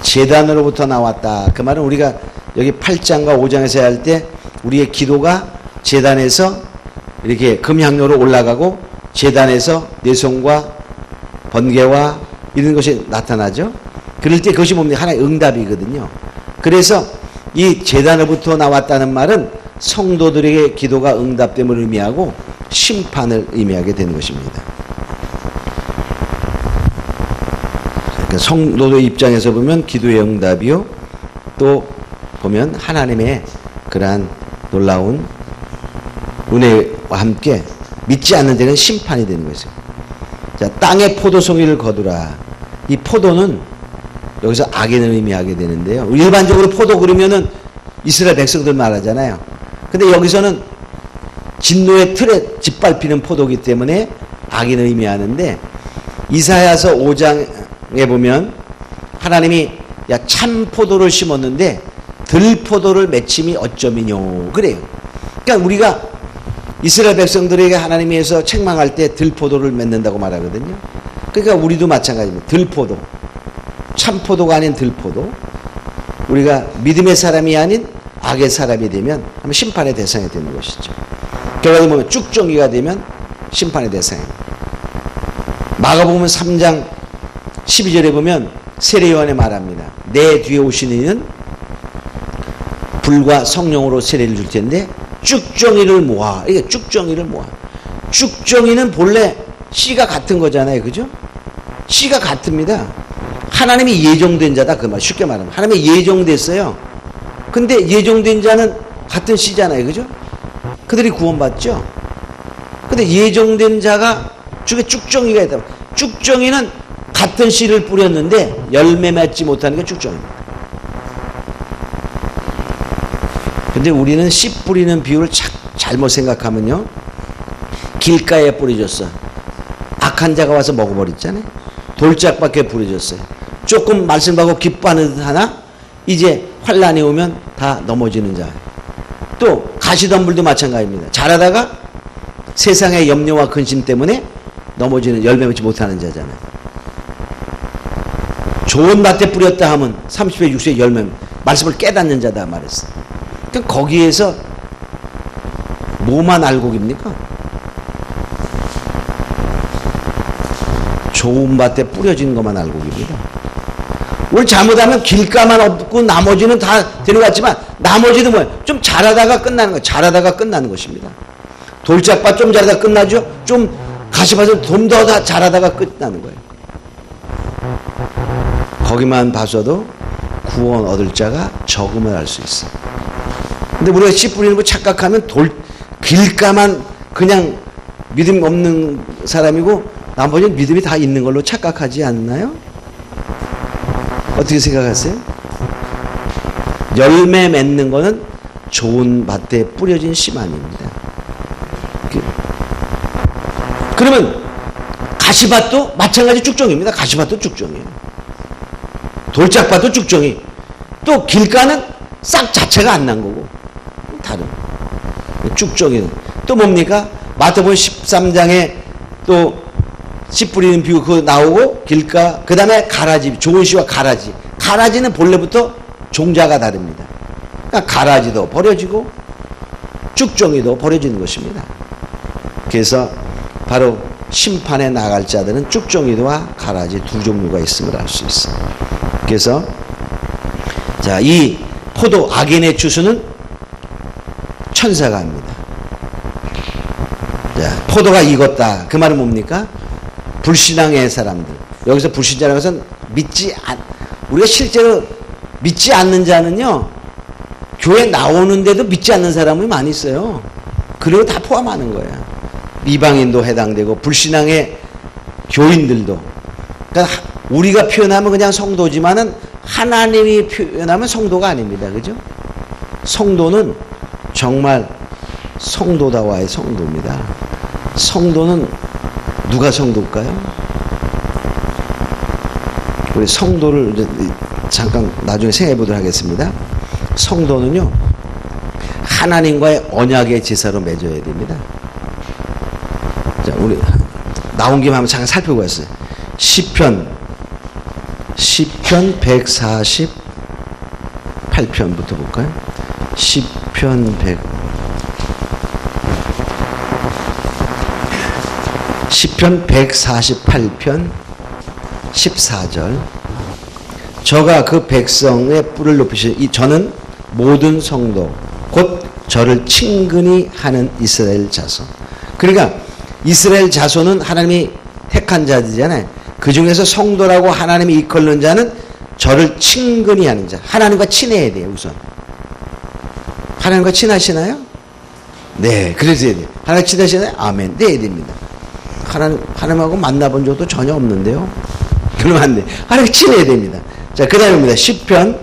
제단으로부터 나왔다. 그 말은 우리가 여기 8장과 5장에서 할 때 우리의 기도가 제단에서 이렇게 금향로로 올라가고 제단에서 내송과 번개와 이런 것이 나타나죠. 그럴 때 그것이 뭡니까? 하나의 응답이거든요. 그래서 이 제단으로부터 나왔다는 말은 성도들에게 기도가 응답됨을 의미하고 심판을 의미하게 되는 것입니다. 그러니까 성도의 입장에서 보면 기도의 응답이요, 또 보면 하나님의 그러한 놀라운 은혜와 함께 믿지 않는 데는 심판이 되는 것이죠. 자, 땅에 포도송이를 거두라. 이 포도는 여기서 악인을 의미하게 되는데요. 일반적으로 포도 그러면은 이스라엘 백성들 말하잖아요. 근데 여기서는 진노의 틀에 짓밟히는 포도기 때문에 악인을 의미하는데, 이사야서 5장에 보면 하나님이 야 참 포도를 심었는데 들포도를 맺힘이 어쩌미뇨 그래요. 그러니까 우리가 이스라엘 백성들에게 하나님께서 책망할 때 들포도를 맺는다고 말하거든요. 그러니까 우리도 마찬가지입니다. 들포도, 참포도가 아닌 들포도. 우리가 믿음의 사람이 아닌 악의 사람이 되면 한번 심판의 대상이 되는 것이죠. 결과를 보면 쭉정이가 되면 심판의 대상입니다. 마가복음 3장 12절에 보면 세례요한이 말합니다. 내 뒤에 오시는 이는 불과 성령으로 세례를 줄 텐데 쭉정이를 모아. 이게 쭉정이를 모아. 쭉정이는 본래 씨가 같은 거잖아요. 그죠? 씨가 같습니다. 하나님이 예정된 자다. 그 말. 쉽게 말하면. 하나님이 예정됐어요. 근데 예정된 자는 같은 씨잖아요. 그죠? 그들이 구원받죠? 근데 예정된 자가 중에 쭉정이가 있다. 쭉정이는 같은 씨를 뿌렸는데 열매 맺지 못하는 게 쭉정입니다. 근데 우리는 씨 뿌리는 비유를 잘못 생각하면요, 길가에 뿌려줬어. 악한 자가 와서 먹어버렸잖아요. 돌짝밖에 뿌려줬어요. 조금 말씀하고 기뻐하는 듯 하나 이제 환란이 오면 다 넘어지는 자. 또 가시덤불도 마찬가지입니다. 잘하다가 세상의 염려와 근심 때문에 넘어지는, 열매 맺지 못하는 자잖아요. 좋은 밭에 뿌렸다 하면 30회 60회 열매, 말씀을 깨닫는 자다 말했어. 그러니까 거기에서 뭐만 알곡입니까? 좋은 밭에 뿌려진 것만 알곡입니다. 우리 잘못하면 길가만 없고 나머지는 다 데려갔지만 나머지는 뭐예요? 좀 잘하다가 끝나는 거예요. 잘하다가 끝나는 것입니다. 돌짝밭 좀 잘하다가 끝나죠? 좀 가시밭을 좀 더 잘하다가 끝나는 거예요. 거기만 봐서도 구원 얻을 자가 적음을 알 수 있어요. 근데 우리가 씨 뿌리는 거 착각하면 길가만 그냥 믿음 없는 사람이고 나머지는 믿음이 다 있는 걸로 착각하지 않나요? 어떻게 생각하세요? 열매 맺는 거는 좋은 밭에 뿌려진 씨만입니다. 그러면 가시밭도 마찬가지 쭉정입니다. 가시밭도 쭉정이에요. 돌짝밭도 쭉정이. 또 길가는 싹 자체가 안 난 거고 다른 쭉정이는 또 뭡니까? 마태복음 13장에 또 씨 뿌리는 비유 그거 나오고 길가, 그 다음에 가라지, 좋은 씨와 가라지. 가라지는 본래부터 종자가 다릅니다. 그러니까 가라지도 버려지고 쭉정이도 버려지는 것입니다. 그래서 바로 심판에 나갈 자들은 쭉정이와 가라지 두 종류가 있음을 알 수 있어요. 그래서 자, 이 포도 악인의 추수는 천사가 합니다. 자, 포도가 익었다. 그 말은 뭡니까? 불신앙의 사람들. 여기서 불신자라는 것은 우리가 실제로 믿지 않는 자는요, 교회 나오는데도 믿지 않는 사람이 많이 있어요. 그리고 다 포함하는 거야. 이방인도 해당되고, 불신앙의 교인들도. 그러니까 우리가 표현하면 그냥 성도지만은 하나님이 표현하면 성도가 아닙니다. 그죠? 성도는 정말 성도다와의 성도입니다. 성도는 누가 성도일까요? 우리 성도를 이제 잠깐 나중에 생각해 보도록 하겠습니다. 성도는요, 하나님과의 언약의 제사로 맺어야 됩니다. 자, 우리 나온 김에 한번 잠깐 살펴보겠어요. 시편 148편부터 볼까요? 시편 148편 14절. 저가 그 백성의 뿔을 높이시니 저는 모든 성도 곧 저를 친근히 하는 이스라엘 자손. 그러니까 이스라엘 자손은 하나님이 택한 자들이잖아요. 그 중에서 성도라고 하나님이 이끌는 자는 저를 친근히 하는 자. 하나님과 친해야 돼요. 우선 하나님과 친하시나요? 네, 그래서 해야 돼요. 하나님과 친하시나요? 아멘. 네, 해야 됩니다. 하나님하고 만나본 적도 전혀 없는데요. 그러면 안 돼. 하나님과 친해야 됩니다. 자, 그 다음입니다. 시편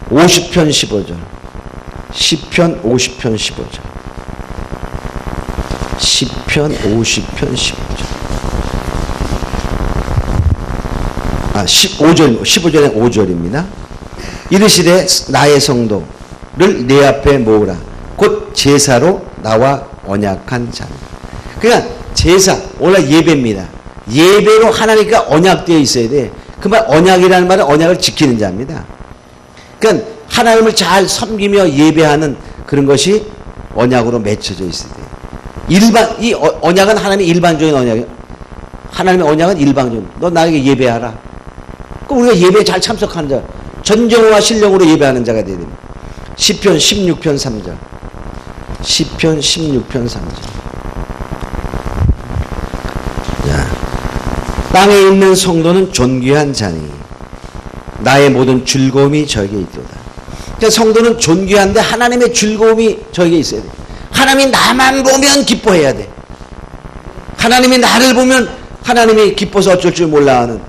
50편 15절. 시편 50편 15절. 시편 50편 15절. 15절에 5절입니다. 이르시되 나의 성도를 내 앞에 모으라. 곧 제사로 나와 언약한 자. 그러니까 제사, 원래 예배입니다. 예배로 하나님과 언약되어 있어야 돼. 그 말, 언약이라는 말은 언약을 지키는 자입니다. 그러니까 하나님을 잘 섬기며 예배하는 그런 것이 언약으로 맺혀져 있어야 돼. 이 언약은 하나님의 일반적인 언약이에요. 하나님의 언약은 일반적인. 너 나에게 예배하라. 그럼 우리가 예배에 잘 참석하는 자, 전정과 신령으로 예배하는 자가 되야 됩니다. 시편 16편 3절. 시편 16편 3절. 땅에 있는 성도는 존귀한 자니 나의 모든 즐거움이 저에게 있도다. 그러니까 성도는 존귀한데 하나님의 즐거움이 저에게 있어야 돼. 하나님이 나만 보면 기뻐해야 돼. 하나님이 나를 보면 하나님이 기뻐서 어쩔 줄 몰라 하는,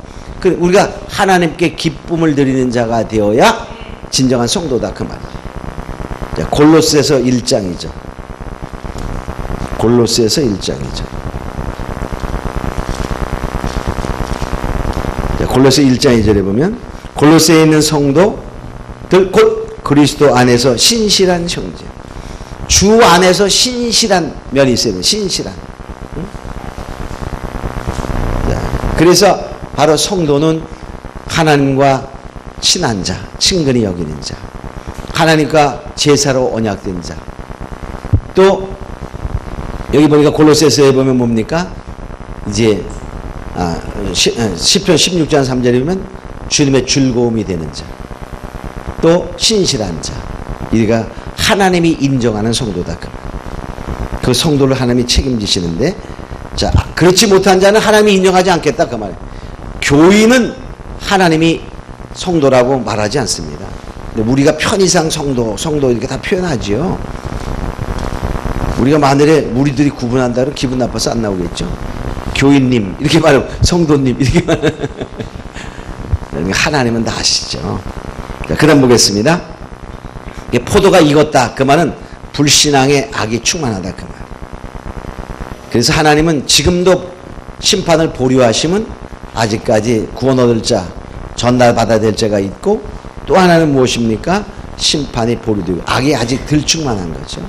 우리가 하나님께 기쁨을 드리는 자가 되어야 진정한 성도다, 그 말이에요. 골로새서 1장이죠. 골로새서 1장이죠. 골로새 1장 2절에 보면 골로새에 있는 성도들 곧 그리스도 안에서 신실한 형제. 주 안에서 신실한 면이 있어야 돼요. 신실한. 응? 그래서 바로 성도는 하나님과 친한 자, 친근히 여기는 자, 하나님과 제사로 언약된 자. 또 여기 보니까 골로새서에 보면 뭡니까? 이제 시편 16장 3절에 보면 주님의 즐거움이 되는 자, 또 신실한 자. 이가 하나님이 인정하는 성도다. 그 성도를 하나님이 책임지시는데, 자, 그렇지 못한 자는 하나님이 인정하지 않겠다, 그 말이에요. 교인은 하나님이 성도라고 말하지 않습니다. 근데 우리가 편의상 성도 이렇게 다 표현하지요. 우리가 만일에 무리들이 구분한다 그러면 기분 나빠서 안 나오겠죠. 교인님 이렇게 말하고 성도님 이렇게 말하고 하나님은 다 아시죠. 그 다음 보겠습니다. 포도가 익었다, 그 말은 불신앙의 악이 충만하다, 그 말. 그래서 하나님은 지금도 심판을 보류하시면 아직까지 구원 얻을 자, 전달받아야 될 자가 있고, 또 하나는 무엇입니까? 심판이 보류되고 악이 아직 덜 충만한 거죠.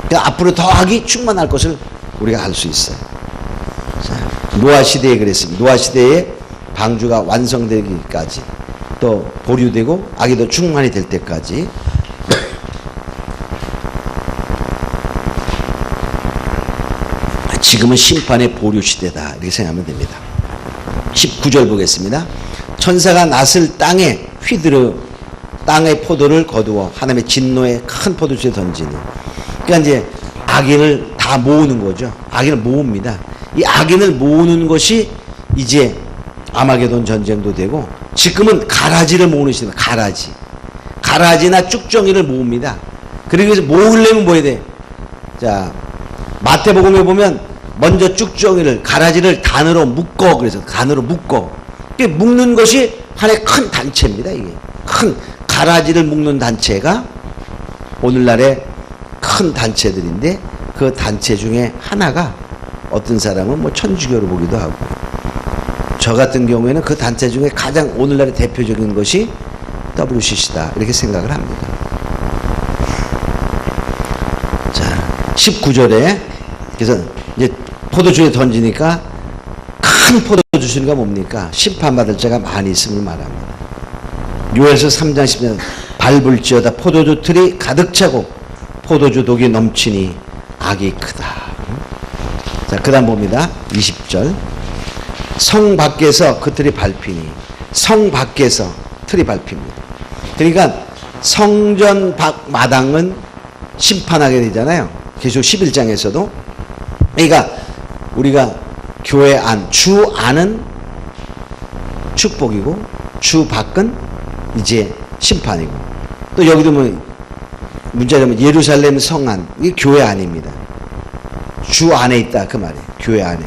그러니까 앞으로 더 악이 충만할 것을 우리가 알 수 있어요. 자, 노아 시대에 그랬습니다. 노아 시대에 방주가 완성되기까지, 또 보류되고 악이 더 충만이 될 때까지. 지금은 심판의 보류 시대다, 이렇게 생각하면 됩니다. 19절 보겠습니다. 천사가 낫을 땅에 휘두르 땅의 포도를 거두어 하나님의 진노의 큰 포도주에 던지니. 그러니까 이제 악인을 다 모으는 거죠. 악인을 모읍니다. 이 악인을 모으는 것이 이제 아마게돈 전쟁도 되고, 지금은 가라지를 모으는 시대. 가라지나 쭉정이를 모읍니다. 그러기 위해서 모으려면 뭐 해야 돼? 자, 마태복음에 보면 먼저 쭉정이를, 가라지를 단으로 묶어. 그래서 단으로 묶어. 묶는 것이 하나의 큰 단체입니다. 이게 큰 가라지를 묶는 단체가 오늘날의 큰 단체들인데, 그 단체 중에 하나가 어떤 사람은 뭐 천주교로 보기도 하고, 저 같은 경우에는 그 단체 중에 가장 오늘날의 대표적인 것이 WCC다 이렇게 생각을 합니다. 자, 19절에 그래서 이제 포도주에 던지니까 큰 포도주 주니까 뭡니까? 심판받을 자가 많이 있음을 말합니다. 요엘서 3장 10절 밟을지어다 포도주 틀이 가득 차고 포도주 독이 넘치니 악이 크다. 자, 그 다음 봅니다. 20절 성 밖에서 그 틀이 밟히니, 성 밖에서 틀이 밟힙니다. 그러니까 성전 밖 마당은 심판하게 되잖아요. 계속 11장에서도. 그러니까 우리가 교회 안, 주 안은 축복이고 주 밖은 이제 심판이고, 또 여기도 뭐 문자라면 예루살렘 성안, 이게 교회 안입니다. 주 안에 있다 그 말이에요. 교회 안에.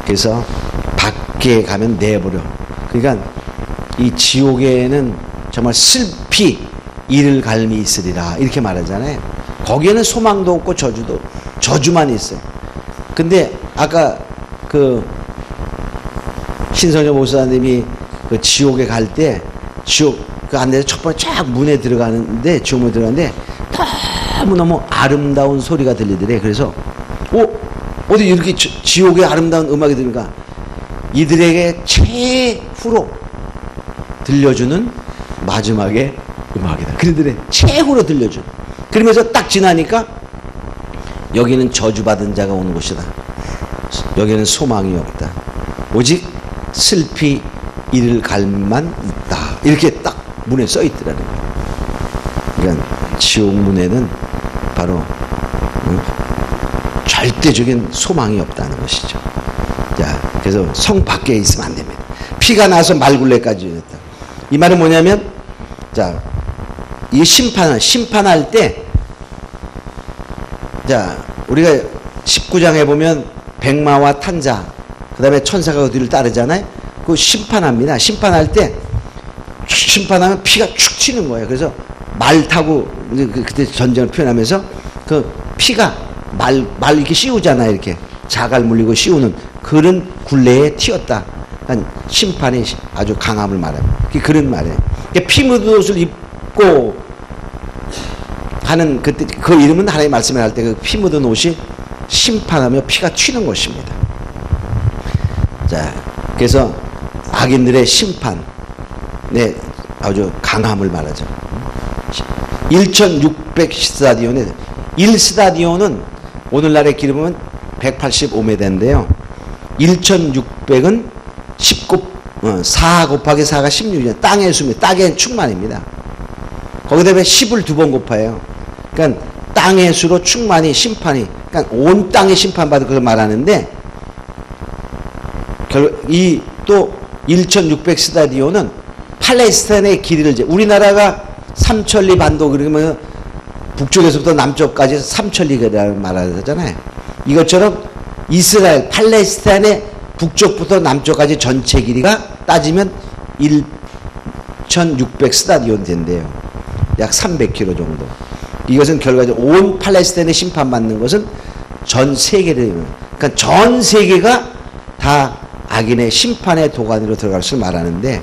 그래서 밖에 가면 내버려. 그러니까 이 지옥에는 정말 슬피 이를 갈미 있으리라 이렇게 말하잖아요. 거기에는 소망도 없고 저주만 있어요. 근데 아까 그 신성엽 목사님이 그 지옥에 갈 때, 지옥 그 안에서 첫 번째 쫙 문에 들어가는데, 지옥문에 들어가는데 너무너무 아름다운 소리가 들리더래. 그래서 어디 이렇게 지옥의 아름다운 음악이 들으니까 이들에게 최후로 들려주는 마지막의 음악이다. 그러더래. 최후로 들려주는. 그러면서 딱 지나니까 여기는 저주받은 자가 오는 곳이다. 여기는 소망이 없다. 오직 슬피 이를 갈만 있다. 이렇게 딱 문에 써 있더라는 거예요. 그러니까 지옥 문에는 바로 절대적인 소망이 없다는 것이죠. 자, 그래서 성 밖에 있으면 안 됩니다. 피가 나서 말굴레까지 했다. 이 말은 뭐냐면, 자, 이 심판할 때, 자, 우리가 19장에 보면 백마와 탄자, 그 다음에 천사가 그 뒤를 따르잖아요. 그 심판합니다. 심판할 때, 심판하면 피가 축 튀는 거예요. 그래서 말 타고, 그때 전쟁을 표현하면서 그 피가 말 이렇게 씌우잖아요. 이렇게 자갈 물리고 씌우는 그런 굴레에 튀었다. 그러니까 심판의 아주 강함을 말합니다. 그런 말이에요. 피 묻은 옷을 입고 하는 그때 그 이름은 하나님 말씀을 할 때 그 피 묻은 옷이 심판하며 피가 튀는 것입니다. 자, 그래서 악인들의 심판의 아주 강함을 말하죠. 1600 스타디온에 1스타디온은 오늘날의 길이 보면 185m인데요. 1600은 4 곱하기 4가 16이죠. 땅의 수입니다. 땅의 충만입니다. 거기다 10을 2번 곱해요. 그러니까 땅의 수로 충만이 심판이, 그러니까 온 땅의 심판받을 것을 말하는데, 이 또 1600 스타디온은 팔레스타인의 길이를 우리나라가 삼천리 반도 그러면 북쪽에서부터 남쪽까지 삼천리라는 말을 하잖아요. 이것처럼 이스라엘, 팔레스타인의 북쪽부터 남쪽까지 전체 길이가 따지면 1600 스타디온 된대요. 약 300km 정도. 이것은 결과적으로 온 팔레스타인에 심판받는 것은 전 세계를, 그러니까 전 세계가 다 악인의 심판의 도가니로 들어갈 것을 말하는데,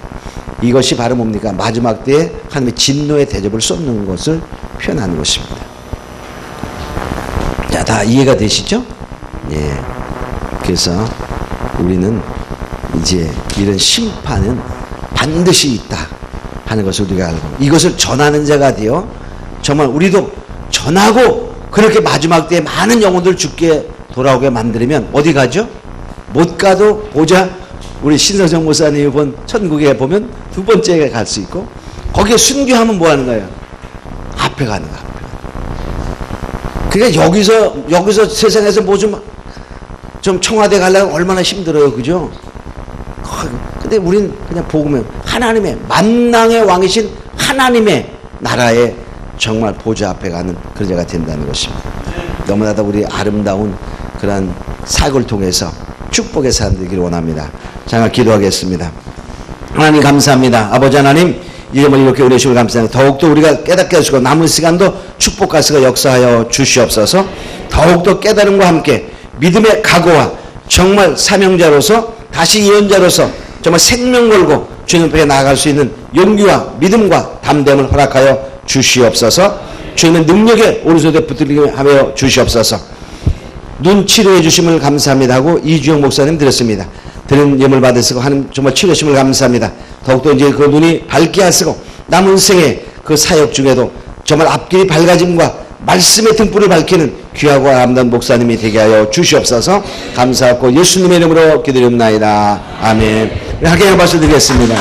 이것이 바로 뭡니까? 마지막 때에 하나님의 진노의 대접을 쏟는 것을 표현하는 것입니다. 자, 다 이해가 되시죠? 예. 그래서 우리는 이제 이런 심판은 반드시 있다 하는 것을 우리가 알고, 이것을 전하는 자가 되어 정말 우리도 전하고, 그렇게 마지막 때에 많은 영혼들 죽게 돌아오게 만들면 어디 가죠? 못 가도 보자. 우리 신서정 목사님이 본 천국에 보면 2번째에 갈 수 있고, 거기에 순교하면 뭐 하는 거예요? 앞에 가는 거야. 그러니까 여기서 세상에서 뭐 좀 청와대 가려면 얼마나 힘들어요. 그죠? 근데 우린 그냥 복음에 하나님의 만왕의 왕이신 하나님의 나라에 정말 보좌 앞에 가는 그런 자가 된다는 것입니다. 너무나도 우리 아름다운 그런 사역을 통해서 축복의 사람 되기를 원합니다. 잠깐 기도하겠습니다. 하나님 감사합니다. 아버지 하나님, 이름을 이렇게 우리 주를 감사합니다. 더욱더 우리가 깨닫게 하시고 남은 시간도 축복 가시가 역사하여 주시옵소서. 더욱더 깨달음과 함께 믿음의 각오와 정말 사명자로서 다시 예언자로서 정말 생명 걸고 주님 앞에 나아갈 수 있는 용기와 믿음과 담대함을 허락하여 주시옵소서. 주님의 능력에 오른손에 붙들리게 하여 주시옵소서. 눈 치료해 주심을 감사합니다 하고 이주영 목사님 드렸습니다. 드린 예물 받으시고 하나님 정말 치료심을 감사합니다. 더욱더 이제 그 눈이 밝게 하시고 남은 생에 그 사역 중에도 정말 앞길이 밝아짐과 말씀의 등불을 밝히는 귀하고 아름다운 목사님이 되게 하여 주시옵소서. 감사하고 예수님의 이름으로 기도드립나이다. 아멘. 하객의 박수 드리겠습니다.